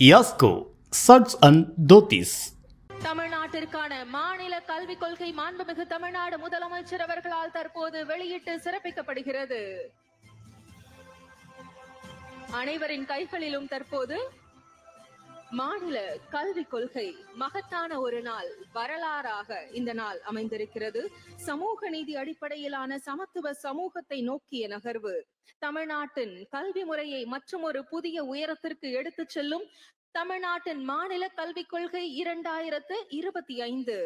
Yasco சட்ஸ் and dhotis. தமிழ்நாட்டிற்கான மாநில கல்விக் கொள்கை மாண்புமிகு தமிழ்நாடு முதலமைச்சர் அவர்களால் தற்போது வெளியிட்டு சிறப்பிக்கப்படுகிறது. அனைவரின் கைகளிலும் தற்போது மாநில கல்விக் கொள்கை மகத்தான ஒரு நாள், வரலாறாக இந்த நாள் அமைந்திருக்கிறது. சமூக நீதி அடிப்படையிலான சமத்துவ சமூகத்தை நோக்கிய நகர்வு தமிழ்நாட்டின் கல்வி முறையை மற்றும் ஒரு புதிய உயரத்திற்கு எடுத்துச் செல்லும் தமிழ்நாட்டின் மாநில கல்விக் கொள்கை 2025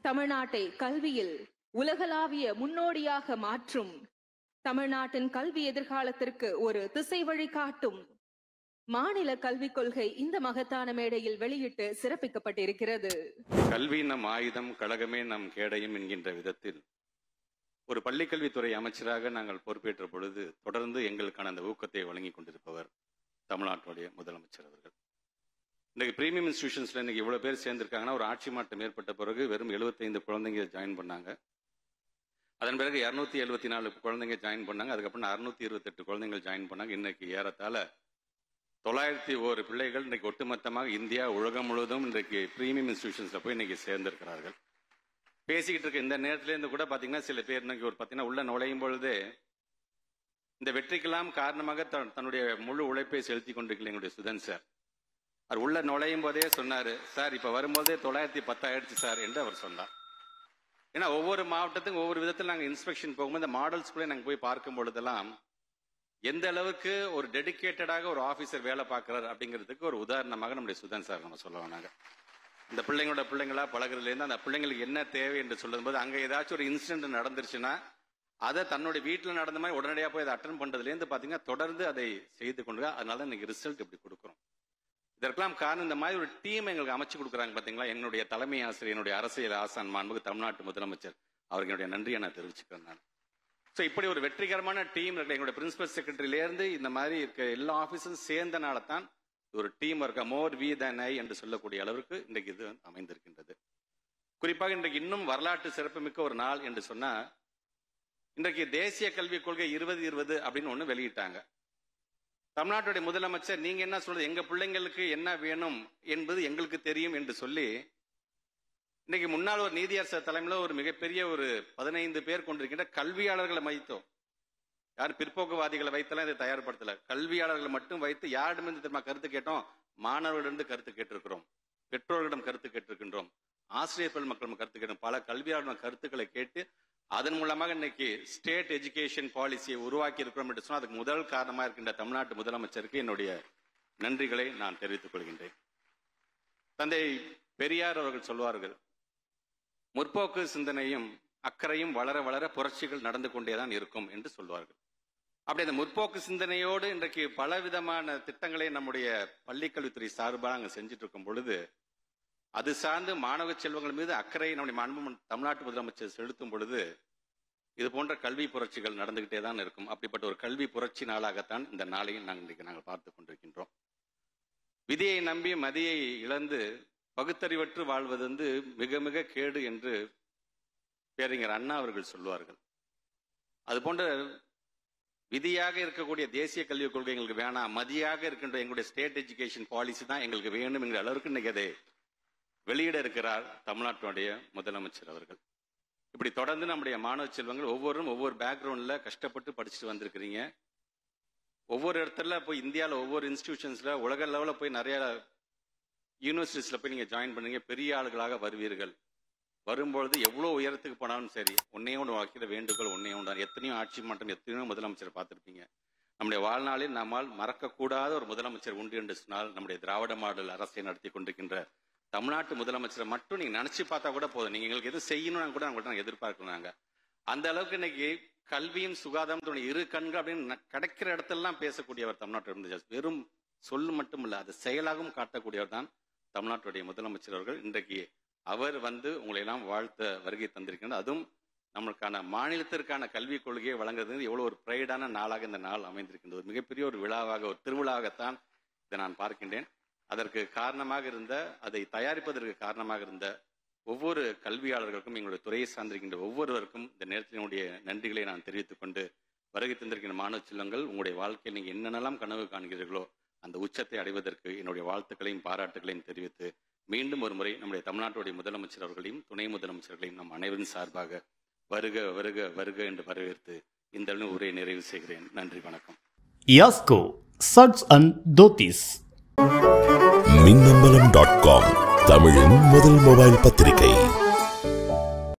தமிழ்நாட்டை கல்வியில் உலகளாவிய முன்னோடியாக மாற்றும், தமிழ்நாட்டின் கல்வி எதிர்காலத்திற்கு ஒரு திசை வழிகாட்டும் மாநில கல்விக் கொள்கை இந்த மகத்தான மேடையில் வெளியிட்டு சிறப்பிக்கப்பட்டிருக்கிறது. கல்வி நம் ஆயுதம், கழகமே நம் கேடயம் என்கின்ற விதத்தில் ஒரு பள்ளிக்கல்வித்துறை அமைச்சராக நாங்கள் பொறுப்பேற்ற பொழுது தொடர்ந்து எங்களுக்கான அந்த ஊக்கத்தை வழங்கி கொண்டிருப்பவர் தமிழ்நாட்டுடைய முதலமைச்சர் அவர்கள். இன்றைக்கு பிரீமியம் இன்ஸ்டிடியூஷன்ஸ்ல இன்னைக்கு இவ்வளவு பேர் சேர்ந்திருக்காங்கன்னா, ஒரு ஆட்சி மாற்றம் ஏற்பட்ட பிறகு வெறும் 75 குழந்தைங்க ஜாயின் பண்ணாங்க. அதன் பிறகு 274 குழந்தைங்க ஜாயின் பண்ணாங்க. அதுக்கப்புறம் 628 குழந்தைகள் ஜாயின் பண்ணாங்க. இன்னைக்கு ஏறத்தாழ 901 பிள்ளைகள் இன்னைக்கு ஒட்டுமொத்தமாக இந்தியா உலகம் முழுவதும் இன்றைக்கு பிரீமியம் இன்ஸ்டிடியூஷன்ஸ்ல போய் இன்னைக்கு சேர்ந்திருக்கிறார்கள். பேசிக்கிட்டு இருக்க இந்த நேரத்துல இருந்து கூட பாத்தீங்கன்னா சில பேர் இன்னைக்கு ஒரு பாத்தீங்கன்னா உள்ள நுழையும் பொழுதே இந்த வெற்றிக்கெல்லாம் காரணமாக தன்னுடைய முழு உழைப்பை செலுத்தி கொண்டிருக்கல எங்களுடைய சுதன் சார். அவர் உள்ள நுழையும் போதே சொன்னாரு, சார் இப்ப வரும்போதே 910 ஆயிடுச்சு சார் என்று அவர் சொன்னார். ஏன்னா ஒவ்வொரு மாவட்டத்துக்கும் ஒவ்வொரு விதத்தில் நாங்கள் இன்ஸ்பெக்ஷன் போகும்போது இந்த மாடல் ஸ்கூலை நாங்கள் போய் பார்க்கும் பொழுதெல்லாம் எந்த அளவுக்கு ஒரு டெடிக்கேட்டடாக ஒரு ஆபீசர் வேலை பார்க்கிறார் அப்படிங்கிறதுக்கு ஒரு உதாரணமாக நம்முடைய சுதன் சார் நம்ம சொல்லுவோம். நாங்கள் இந்த பிள்ளைங்களா பழகிறதுலேருந்து அந்த பிள்ளைங்களுக்கு என்ன தேவை என்று சொல்லும்போது அங்கே ஏதாச்சும் ஒரு இன்சிடென்ட் நடந்துருச்சுன்னா அதை தன்னுடைய வீட்டில் நடந்த மாதிரி உடனடியாக போய் அதை அட்டன் பண்றதுலேருந்து பார்த்தீங்கன்னா தொடர்ந்து அதை செய்து கொண்டு, அதனால இன்னைக்கு ரிசல்ட் இப்படி கொடுக்குறோம். இதற்கெல்லாம் காரணம் இந்த மாதிரி ஒரு டீம் எங்களுக்கு அமைச்சு கொடுக்குறாங்க பாத்தீங்களா. என்னுடைய தலைமை ஆசிரியர், என்னுடைய அரசியல் ஆசான் மாண்புமிகு தமிழ்நாட்டு முதலமைச்சர் அவருக்கு என்னுடைய நன்றியை நான் தெரிவிச்சுக்கிறேன். நான் ஸோ இப்படி ஒரு வெற்றிகரமான டீம் இருக்கு. எங்களுடைய பிரின்சிபல் செக்ரட்டரியிலேருந்து இந்த மாதிரி இருக்க எல்லா ஆபீஸரும் சேர்ந்தனால தான் ஒரு டீம் இருக்க மோர் வி தேன் ஐ என்று சொல்லக்கூடிய அளவுக்கு இன்றைக்கு இது அமைந்திருக்கின்றது. குறிப்பாக இன்றைக்கு இன்னும் வரலாற்று சிறப்புமிக்க ஒரு நாள் என்று சொன்னா, இன்றைக்கு தேசிய கல்விக் கொள்கை 2020 அப்படின்னு ஒண்ணு வெளியிட்டாங்க. தமிழ்நாட்டுடைய முதலமைச்சர் நீங்க என்ன சொல்றது, எங்க பிள்ளைங்களுக்கு என்ன வேணும் என்பது எங்களுக்கு தெரியும் என்று சொல்லி இன்னைக்கு முன்னாள் ஒரு நீதியரசர் தலைமையில் ஒரு மிகப்பெரிய ஒரு 15 பேர் கொண்டிருக்கின்ற கல்வியாளர்களை வைத்தோம். யாரும் பிற்போக்குவாதிகளை வைத்தெல்லாம் இதை தயார்படுத்தல, கல்வியாளர்களை மட்டும் வைத்து யாரிடமிருந்து தெரியுமா கருத்து கேட்டோம்? மாணவர்களிடம் கருத்து கேட்டிருக்கிறோம், பெற்றோர்களிடம் கருத்து கேட்டிருக்கின்றோம், ஆசிரியர் பெருமக்களிடம் கருத்து கேட்டோம். பல கல்வியாளர்களிடம் கருத்துக்களை கேட்டு அதன் மூலமாக இன்னைக்கு ஸ்டேட் எஜுகேஷன் பாலிசியை உருவாக்கி இருக்கிறோம் என்று சொன்னால் அதுக்கு முதல் காரணமாக இருக்கின்ற தமிழ்நாட்டு முதலமைச்சருக்கு என்னுடைய நன்றிகளை நான் தெரிவித்துக் கொள்கின்றேன். தந்தை பெரியார் அவர்கள் சொல்வார்கள், முற்போக்கு சிந்தனையும் அக்கறையும் வளர வளர புரட்சிகள் நடந்து கொண்டேதான் இருக்கும் என்று சொல்வார்கள். அப்படி அந்த முற்போக்கு சிந்தனையோடு இன்றைக்கு பல விதமான திட்டங்களை நம்முடைய பள்ளிக்கல்வித்துறை சார்பாக அங்கே செஞ்சுட்டு இருக்கும் பொழுது அது சார்ந்து மாணவ செல்வங்கள் மீது அக்கறை நம்முடைய மாண்பு தமிழ்நாட்டு முதலமைச்சர் செலுத்தும் பொழுது இது போன்ற கல்வி புரட்சிகள் நடந்துகிட்டே தான் இருக்கும். அப்படிப்பட்ட ஒரு கல்வி புரட்சி நாளாகத்தான் இந்த நாளையும் நாங்கள் பார்த்து கொண்டிருக்கின்றோம். விதியை நம்பி மதியை இழந்து பகுத்தறிவற்று வாழ்வது மிக மிக கேடு என்று பேரறிஞர் அண்ணா அவர்கள் சொல்வார்கள். அதுபோன்ற விதியாக இருக்கக்கூடிய தேசிய கல்விக் கொள்கை எங்களுக்கு வேணாம், மதியாக இருக்கின்ற எங்களுடைய ஸ்டேட் எஜுகேஷன் பாலிசி தான் எங்களுக்கு வேணும் என்கிற அளவுக்கு இன்னைக்கு அதை வெளியிட இருக்கிறார் தமிழ்நாட்டுடைய முதலமைச்சர் அவர்கள். இப்படி தொடர்ந்து நம்முடைய மாணவ செல்வங்கள் ஒவ்வொருவரும் ஒவ்வொரு பேக்ரவுண்ட்ல கஷ்டப்பட்டு படிச்சுட்டு வந்திருக்கிறீங்க. ஒவ்வொரு இடத்துல போய் இந்தியாவில் ஒவ்வொரு இன்ஸ்டிடியூஷன்ஸ்ல உலக லெவலில் போய் நிறைய யூனிவர்சிட்டிஸ்ல போய் நீங்க ஜாயின் பண்ணீங்க, பெரிய ஆளுகளாக வருவீர்கள். வரும்பொழுது எவ்வளவு உயரத்துக்கு போனாலும் சரி ஒன்னே ஒன்று வைக்கிற வேண்டுகோள் ஒன்னே ஒன்று. எத்தனையோ ஆட்சி மாற்றம், எத்தனையோ முதலமைச்சர் பார்த்திருப்பீங்க. நம்முடைய வாழ்நாளில் நம்மால் மறக்கக்கூடாத ஒரு முதலமைச்சர் உண்டு என்று சொன்னால் நம்முடைய திராவிட மாடல் அரசை நடத்தி கொண்டிருக்கின்ற தமிழ்நாட்டு முதலமைச்சரை மட்டும் நீங்க நினைச்சு பார்த்தா கூட போதும். நீங்க எங்களுக்கு எது செய்யணும்னு கூட நாங்கள் எதிர்பார்க்கணும். நாங்க அந்த அளவுக்கு இன்னைக்கு கல்வியும் சுகாதாரத்துடைய இரு கண்கள் அப்படின்னு கிடைக்கிற இடத்தெல்லாம் பேசக்கூடியவர் தமிழ்நாட்டில் இருந்து. வெறும் சொல்லு மட்டும் இல்ல, அது செயலாகவும் காட்டக்கூடியவர் தான் தமிழ்நாட்டுடைய முதலமைச்சர் அவர்கள். இன்றைக்கு அவர் உங்களை எல்லாம் வாழ்த்த வருகை தந்திருக்கின்றார். அதுவும் நம்மளுக்கான மாநிலத்திற்கான கல்விக் கொள்கையை வழங்குறது எவ்வளவு ஒரு பிரைடான நாளாக இந்த நாள் அமைந்திருக்கின்றது. மிகப்பெரிய ஒரு விழாவாக, ஒரு திருவிழாவாகத்தான் இதை நான் பார்க்கின்றேன். அதற்கு காரணமாக இருந்த, அதை தயாரிப்பதற்கு காரணமாக இருந்த ஒவ்வொரு கல்வியாளர்களுக்கும், எங்களுடைய துறையை சார்ந்திருக்கின்ற ஒவ்வொருவருக்கும் இந்த நேரத்தினுடைய நன்றிகளை நான் தெரிவித்துக் கொண்டு வருகை தந்திருக்கிற மாணவ செல்வங்கள், உங்களுடைய வாழ்க்கையில் நீங்கள் என்னென்னலாம் கனவு காண்கிறீர்களோ அந்த உச்சத்தை அடைவதற்கு என்னுடைய வாழ்த்துக்களையும் பாராட்டுகளையும் தெரிவித்து மீண்டும் ஒரு முறை நம்முடைய தமிழ்நாட்டுடைய முதலமைச்சர் அவர்களையும் துணை முதலமைச்சர்களையும் நம் அனைவரின் சார்பாக வருக வருக வருக என்று வரவேற்று இந்த உரையை நிறைவு செய்கிறேன். நன்றி, வணக்கம். யாஸ்கோ சட்ஸ் அண்ட் தோத்திஸ். மின்னம்பலம்.com தமிழின் முதல் மொபைல் பத்திரிகை.